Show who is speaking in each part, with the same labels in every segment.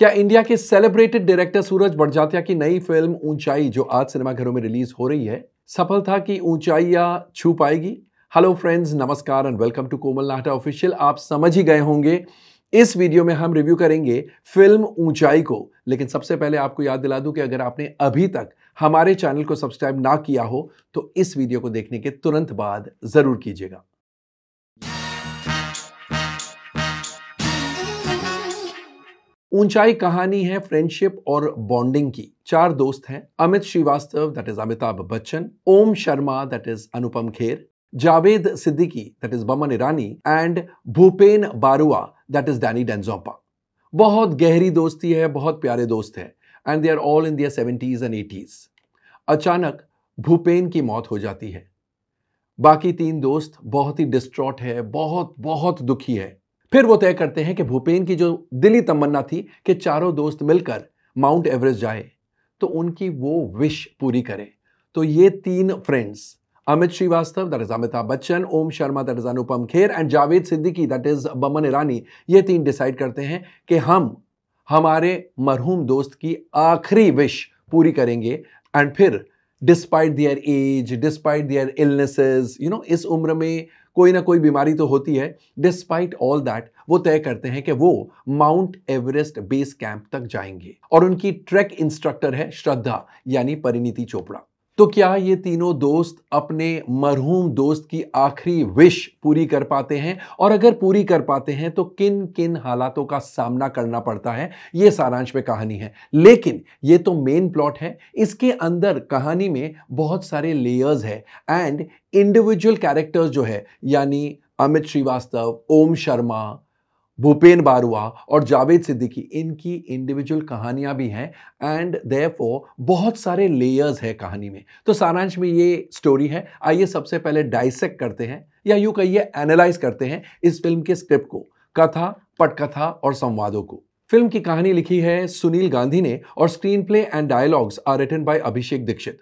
Speaker 1: क्या इंडिया के celebrated director सूरज बड़जात्या की नई फिल्म ऊंचाई जो आज सिनेमाघरों में रिलीज हो रही है सफलता की ऊंचाइयां छू पाएगी? हेलो फ्रेंड्स, नमस्कार and welcome to Komal Nahta official. आप समझ ही गए होंगे इस वीडियो में हम रिव्यू करेंगे फिल्म ऊंचाई को। लेकिन सबसे पहले आपको याद दिला दूं कि अगर आपने अभी तक हमारे चैनल को सब्सक्राइब ना किया हो तो इस वीडियो को देखने के तुरंत बाद जरूर कीजिएगा। ऊंचाई कहानी है फ्रेंडशिप और बॉन्डिंग की। चार दोस्त हैं, Amit Srivastava that is Amitabh Bachchan, Om Sharma that is Anupam Kher, Javed Siddiqui that is Boman Irani and Bhupen Barua that is Danny Denzongpa. बहुत गहरी दोस्ती है, बहुत प्यारे दोस्त हैं and they are all in their 70s and 80s। अचानक भूपेन की मौत हो जाती है। बाकी तीन दोस्त बहुत ही डिस्ट्रॉट है, बहुत बहुत दुखी है। फिर वो तय करते हैं कि भूपेन की जो दिली तमन्ना थी कि चारों दोस्त मिलकर माउंट एवरेस्ट जाए तो उनकी वो विश पूरी करें। तो ये तीन friends, Amit Srivastava that is Amitabh Bachchan, Om Sharma that is Anupam Kher and Javed Siddiqui that is Boman Irani, ये तीन डिसाइड करते हैं कि हम हमारे मरहूम दोस्त की आखिरी विश पूरी करेंगे। एंड फिर despite their age, despite their illnesses, इस उम्र में कोई ना कोई बीमारी तो होती है, डिस्पाइट ऑल दैट वो तय करते हैं कि वो माउंट एवरेस्ट बेस कैंप तक जाएंगे। और उनकी ट्रैक इंस्ट्रक्टर है श्रद्धा यानी परिणीति चोपड़ा। तो क्या ये तीनों दोस्त अपने मरहूम दोस्त की आखिरी विश पूरी कर पाते हैं? और अगर पूरी कर पाते हैं तो किन किन हालातों का सामना करना पड़ता है, ये सारांश में कहानी है। लेकिन ये तो मेन प्लॉट है, इसके अंदर कहानी में बहुत सारे लेयर्स है एंड इंडिविजुअल कैरेक्टर्स जो है यानी अमित श्रीवास्तव, ओम शर्मा, भूपेन बारुआ और जावेद सिद्दीकी, इनकी इंडिविजुअल कहानियां भी हैं एंड देयरफॉर बहुत सारे लेयर्स है कहानी में। तो सारांश में ये स्टोरी है। आइए सबसे पहले डाइसेक्ट करते हैं या यूं कहिए एनालाइज करते हैं इस फिल्म के स्क्रिप्ट को, कथा, पटकथा और संवादों को। फिल्म की कहानी लिखी है सुनील गांधी ने और screen play and dialogues are written by Abhishek Dixit.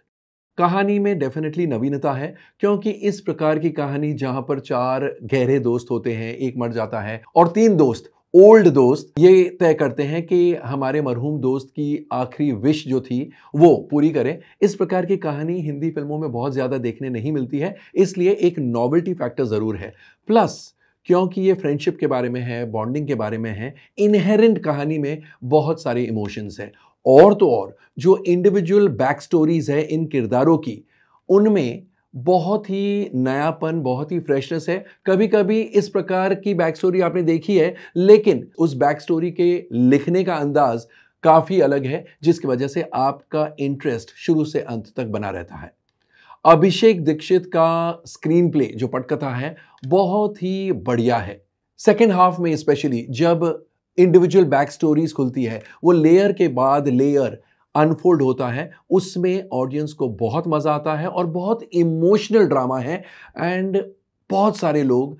Speaker 1: कहानी में डेफिनेटली नवीनता है क्योंकि इस प्रकार की कहानी जहां पर चार गहरे दोस्त होते हैं, एक मर जाता है और तीन दोस्त, ओल्ड दोस्त, ये तय करते हैं कि हमारे मरहूम दोस्त की आखिरी विश जो थी वो पूरी करें। इस प्रकार की कहानी हिंदी फिल्मों में बहुत ज्यादा देखने नहीं मिलती है, इसलिए एक नॉवेल्टी फैक्टर जरूर है। प्लस क्योंकि ये फ्रेंडशिप के बारे में है, बॉन्डिंग के बारे में है, इनहेरेंट कहानी में बहुत सारे इमोशंस हैं। और तो और जो इंडिविजुअल बैक स्टोरीज है इन किरदारों की, उनमें बहुत ही नयापन, बहुत ही फ्रेशनेस है। कभी कभी इस प्रकार की बैक स्टोरी आपने देखी है लेकिन उस बैक स्टोरी के लिखने का अंदाज काफी अलग है, जिसकी वजह से आपका इंटरेस्ट शुरू से अंत तक बना रहता है। अभिषेक दीक्षित का स्क्रीन प्ले जो पटकथा है बहुत ही बढ़िया है। सेकेंड हाफ में स्पेशली जब इंडिविजुअल बैक स्टोरीज खुलती है, वो लेयर के बाद लेयर अनफोल्ड होता है, उसमें ऑडियंस को बहुत मजा आता है और बहुत इमोशनल ड्रामा है एंड बहुत सारे लोग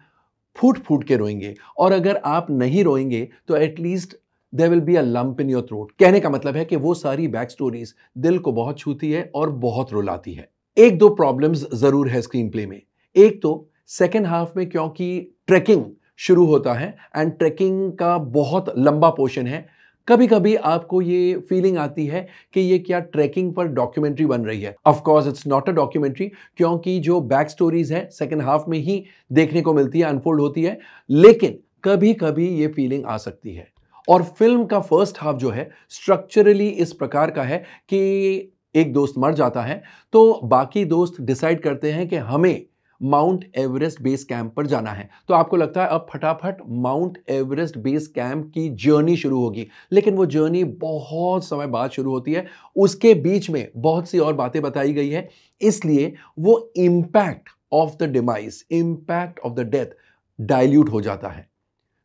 Speaker 1: फूट फूट के रोएंगे। और अगर आप नहीं रोएंगे तो at least there will be a lump in your throat. कहने का मतलब है कि वो सारी बैक स्टोरीज दिल को बहुत छूती है और बहुत रुलाती है। एक दो प्रॉब्लम्स जरूर है स्क्रीन प्ले में। एक तो सेकेंड हाफ में क्योंकि ट्रैकिंग शुरू होता है एंड ट्रैकिंग का बहुत लंबा पोर्शन है, कभी कभी आपको ये फीलिंग आती है कि ये क्या ट्रैकिंग पर डॉक्यूमेंट्री बन रही है। Of course it's not a documentary क्योंकि जो बैक स्टोरीज है सेकेंड हाफ में ही देखने को मिलती है, अनफोल्ड होती है, लेकिन कभी कभी ये फीलिंग आ सकती है। और फिल्म का फर्स्ट हाफ जो है स्ट्रक्चरली इस प्रकार का है कि एक दोस्त मर जाता है तो बाकी दोस्त डिसाइड करते हैं कि हमें माउंट एवरेस्ट बेस कैंप पर जाना है। तो आपको लगता है अब फटाफट माउंट एवरेस्ट बेस कैंप की जर्नी शुरू होगी, लेकिन वो जर्नी बहुत समय बाद शुरू होती है। उसके बीच में बहुत सी और बातें बताई गई है, इसलिए वो impact of the demise, impact of the death dilute हो जाता है।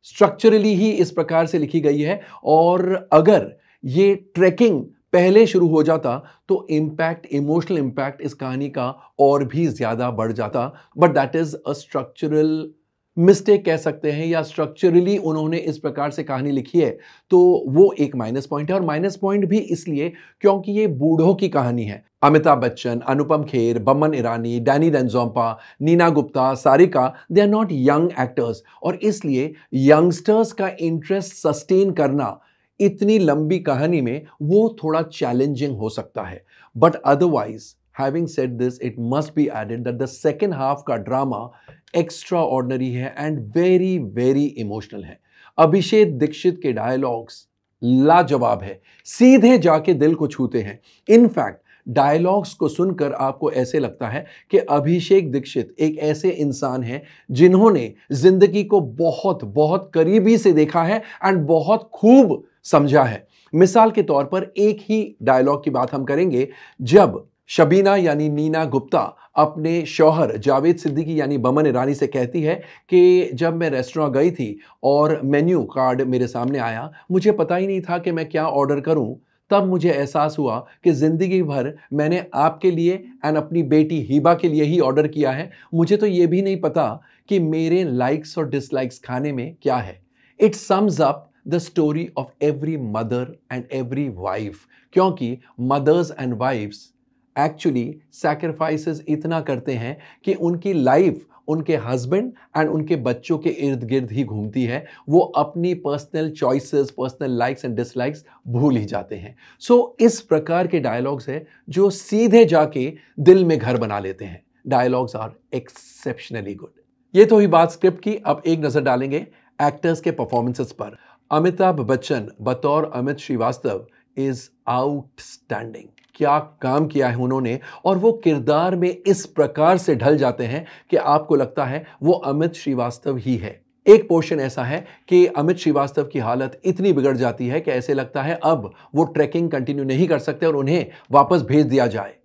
Speaker 1: स्ट्रक्चरली ही इस प्रकार से लिखी गई है और अगर ये ट्रैकिंग पहले शुरू हो जाता तो इंपैक्ट, इमोशनल इंपैक्ट इस कहानी का और भी ज्यादा बढ़ जाता। But that is a structural mistake कह सकते हैं, या स्ट्रक्चरली उन्होंने इस प्रकार से कहानी लिखी है तो वो एक माइनस पॉइंट है। और माइनस पॉइंट भी इसलिए क्योंकि ये बूढ़ों की कहानी है। Amitabh Bachchan, Anupam Kher, Boman Irani, Danny Denzongpa, Neena Gupta, Sarika, they are not young actors और इसलिए यंगस्टर्स का इंटरेस्ट सस्टेन करना इतनी लंबी कहानी में वो थोड़ा चैलेंजिंग हो सकता है। But otherwise having said this, it must be added that the second half का ड्रामा एक्स्ट्रा ऑर्डिनरी है एंड वेरी वेरी इमोशनल है। अभिषेक दीक्षित के डायलॉग्स लाजवाब है, सीधे जाके दिल को छूते हैं। इनफैक्ट डायलॉग्स को सुनकर आपको ऐसे लगता है कि अभिषेक दीक्षित एक ऐसे इंसान हैं जिन्होंने जिंदगी को बहुत बहुत करीबी से देखा है एंड बहुत खूब समझा है। मिसाल के तौर पर एक ही डायलॉग की बात हम करेंगे, जब शबीना यानी नीना गुप्ता अपने शौहर जावेद सिद्दीकी यानी बमन ईरानी से कहती है कि जब मैं रेस्टोरेंट गई थी और मेन्यू कार्ड मेरे सामने आया, मुझे पता ही नहीं था कि मैं क्या ऑर्डर करूं। तब मुझे एहसास हुआ कि जिंदगी भर मैंने आपके लिए एंड अपनी बेटी हिबा के लिए ही ऑर्डर किया है। मुझे तो ये भी नहीं पता कि मेरे लाइक्स और डिसलाइक्स खाने में क्या है। It sums up the story of every mother and every wife, क्योंकि mothers and wifes actually sacrifices इतना करते हैं कि उनकी लाइफ उनके हस्बैंड एंड उनके बच्चों के इर्द गिर्द ही घूमती है। वो अपनी personal choices, personal likes and dislikes भूल ही जाते हैं। सो इस प्रकार के डायलॉग्स है जो सीधे जाके दिल में घर बना लेते हैं। Dialogues are exceptionally good. ये तो हुई बात स्क्रिप्ट की। अब एक नजर डालेंगे एक्टर्स के परफॉर्मेंसेस पर। अमिताभ बच्चन बतौर अमित श्रीवास्तव इज आउटस्टैंडिंग। क्या काम किया है उन्होंने, और वो किरदार में इस प्रकार से ढल जाते हैं कि आपको लगता है वो अमित श्रीवास्तव ही है। एक पोर्शन ऐसा है कि अमित श्रीवास्तव की हालत इतनी बिगड़ जाती है कि ऐसे लगता है अब वो ट्रैकिंग कंटिन्यू नहीं कर सकते और उन्हें वापस भेज दिया जाए।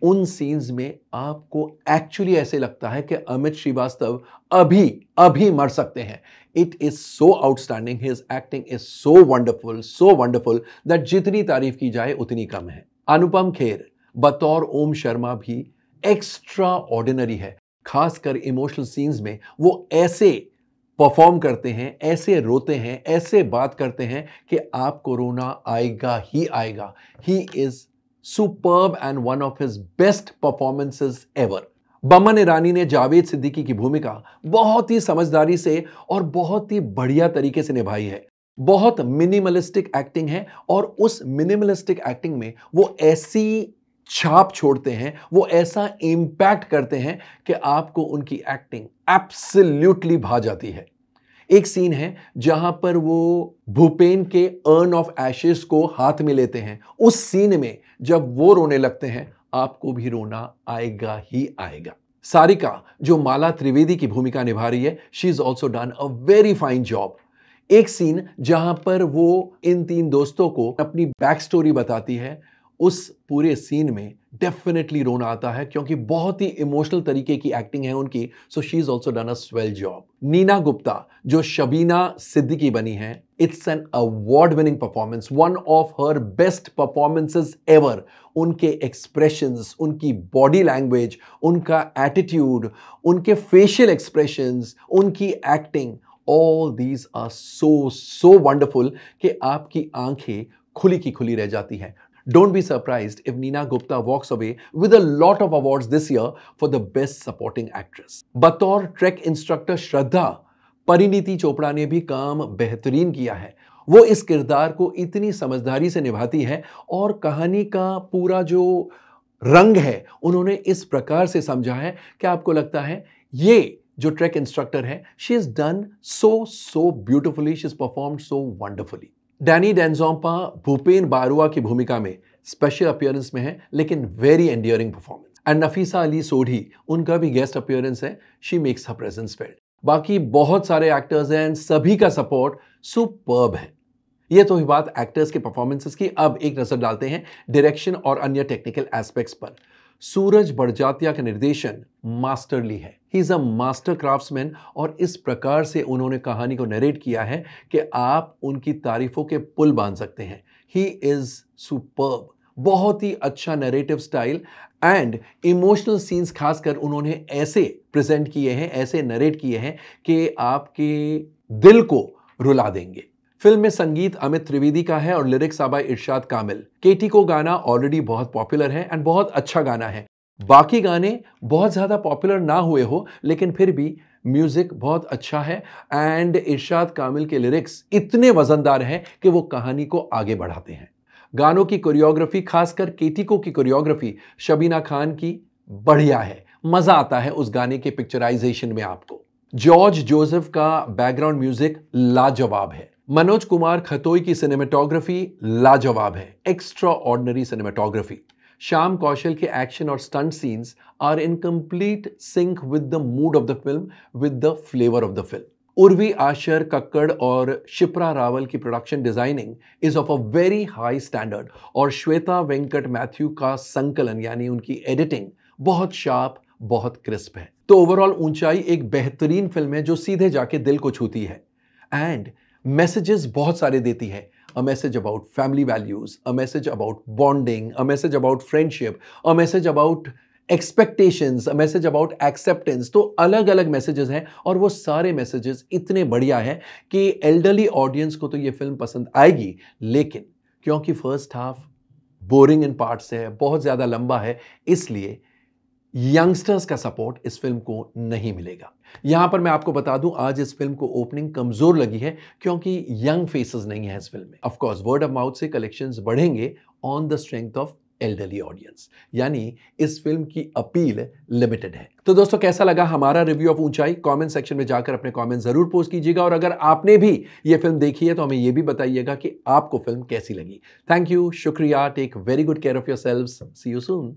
Speaker 1: उन सीन्स में आपको एक्चुअली ऐसे लगता है कि अमित श्रीवास्तव अभी अभी मर सकते हैं। It is so outstanding, his acting is so wonderful that जितनी तारीफ की जाए उतनी कम है। अनुपम खेर बतौर ओम शर्मा भी एक्स्ट्रा ऑर्डिनरी है। खासकर इमोशनल सीन्स में वो ऐसे परफॉर्म करते हैं, ऐसे रोते हैं, ऐसे बात करते हैं कि आपको रोना आएगा ही आएगा। He is superb and one of his best performances ever. Boman Irani ने जावेद सिद्दीकी की भूमिका बहुत ही समझदारी से और बहुत ही बढ़िया तरीके से निभाई है। बहुत मिनिमलिस्टिक एक्टिंग है और उस मिनिमलिस्टिक एक्टिंग में वो ऐसी छाप छोड़ते हैं, वो ऐसा इंपैक्ट करते हैं कि आपको उनकी एक्टिंग एब्सोल्युटली भा जाती है। एक सीन है जहां पर वो भूपेन के अर्न ऑफ एशेस को हाथ में लेते हैं। उस सीन में जब वो रोने लगते हैं, आपको भी रोना आएगा ही आएगा। सारिका जो माला त्रिवेदी की भूमिका निभा रही है, she is also done a very fine job. एक सीन जहां पर वो इन तीन दोस्तों को अपनी बैक स्टोरी बताती है, उस पूरे सीन में डेफिनेटली रोना आता है क्योंकि बहुत ही इमोशनल तरीके की एक्टिंग है उनकी। So she is also done a swell job. Neena Gupta जो शबीना सिद्दीकी बनी है, it's an award winning performance, one of her best performances ever. उनके एक्सप्रेशंस, उनकी बॉडी लैंग्वेज, उनका एटीट्यूड, उनके फेशियल एक्सप्रेशंस, उनकी acting, all these are so wonderful कि आपकी आंखें खुली की खुली रह जाती हैं। Don't be surprised if Neena Gupta walks away with a lot of awards this year for the best supporting actress. बतौर ट्रैक इंस्ट्रक्टर श्रद्धा, परिणीति चोपड़ा ने भी काम बेहतरीन किया है। वो इस किरदार को इतनी समझदारी से निभाती है और कहानी का पूरा जो रंग है उन्होंने इस प्रकार से समझा है कि आपको लगता है ये जो ट्रैक इंस्ट्रक्टर है, she is done so beautifully, she is performed so wonderfully. Danny Denzongpa Bhupen Barua की भूमिका में स्पेशल अपीयरेंस में है, लेकिन very endearing performance. And Nafisa Ali Sodhi, उनका भी गेस्ट अपीयरेंस है, she makes her presence felt. बाकी बहुत सारे एक्टर्स हैं, सभी का सपोर्ट सुपर्ब है। ये तो ही बात एक्टर्स के परफॉर्मेंसेस की। अब एक नजर डालते हैं डायरेक्शन और अन्य टेक्निकल एस्पेक्ट्स पर। सूरज बड़जात्या का निर्देशन मास्टरली है। He is a master craftsman और इस प्रकार से उन्होंने कहानी को नरेट किया है कि आप उनकी तारीफों के पुल बांध सकते हैं। ही इज सुपर्ब, बहुत ही अच्छा narrative style and emotional scenes खासकर उन्होंने ऐसे प्रेजेंट किए हैं, ऐसे नरेट किए हैं कि आपके दिल को रुला देंगे। फिल्म में संगीत अमित त्रिवेदी का है और लिरिक्स बाय इरशाद कामिल। केटी को गाना ऑलरेडी बहुत पॉपुलर है एंड बहुत अच्छा गाना है। बाकी गाने बहुत ज्यादा पॉपुलर ना हुए हो, लेकिन फिर भी म्यूजिक बहुत अच्छा है एंड इरशाद कामिल के लिरिक्स इतने वजनदार हैं कि वो कहानी को आगे बढ़ाते हैं। गानों की कोरियोग्राफी, खासकर केटिको की कोरियोग्राफी शबीना खान की, बढ़िया है। मजा आता है उस गाने के पिक्चराइजेशन में आपको। जॉर्ज जोसेफ का बैकग्राउंड म्यूजिक लाजवाब है। मनोज कुमार खतोई की सिनेमेटोग्राफी लाजवाब है, extraordinary cinematography. Shyam Kaushal के एक्शन और stunt scenes are in complete sync with the mood of the film, with the flavour of the film. Urvi Ashar Kakkad और शिप्रा रावल की production designing is of a very high standard और Shweta Venkat Matthew का संकलन यानी उनकी editing बहुत शार्प, बहुत क्रिस्प है। तो ओवरऑल ऊंचाई एक बेहतरीन फिल्म है जो सीधे जाके दिल को छूती है एंड मैसेजेस बहुत सारे देती है। A message about family values, a message about bonding, a message about friendship, a message about expectations, a message about acceptance। तो अलग अलग मैसेजेस हैं और वो सारे मैसेजेस इतने बढ़िया हैं कि एल्डरली ऑडियंस को तो ये फिल्म पसंद आएगी, लेकिन क्योंकि फर्स्ट हाफ बोरिंग इन पार्ट्स है, बहुत ज्यादा लंबा है, इसलिए यंगस्टर्स का सपोर्ट इस फिल्म को नहीं मिलेगा। यहां पर मैं आपको बता दूं, आज इस फिल्म को ओपनिंग कमजोर लगी है क्योंकि यंग फेसेस नहीं है इस फिल्म में। Of course word of mouth से कलेक्शंस बढ़ेंगे on the strength of elderly audience, यानी इस फिल्म की अपील लिमिटेड है। तो दोस्तों, कैसा लगा हमारा रिव्यू ऑफ ऊंचाई? कमेंट सेक्शन में जाकर अपने कमेंट जरूर पोस्ट कीजिएगा और अगर आपने भी ये फिल्म देखी है तो हमें ये भी बताइएगा कि आपको फिल्म कैसी लगी। थैंक यू, शुक्रिया, take very good care of yourselves, see you soon.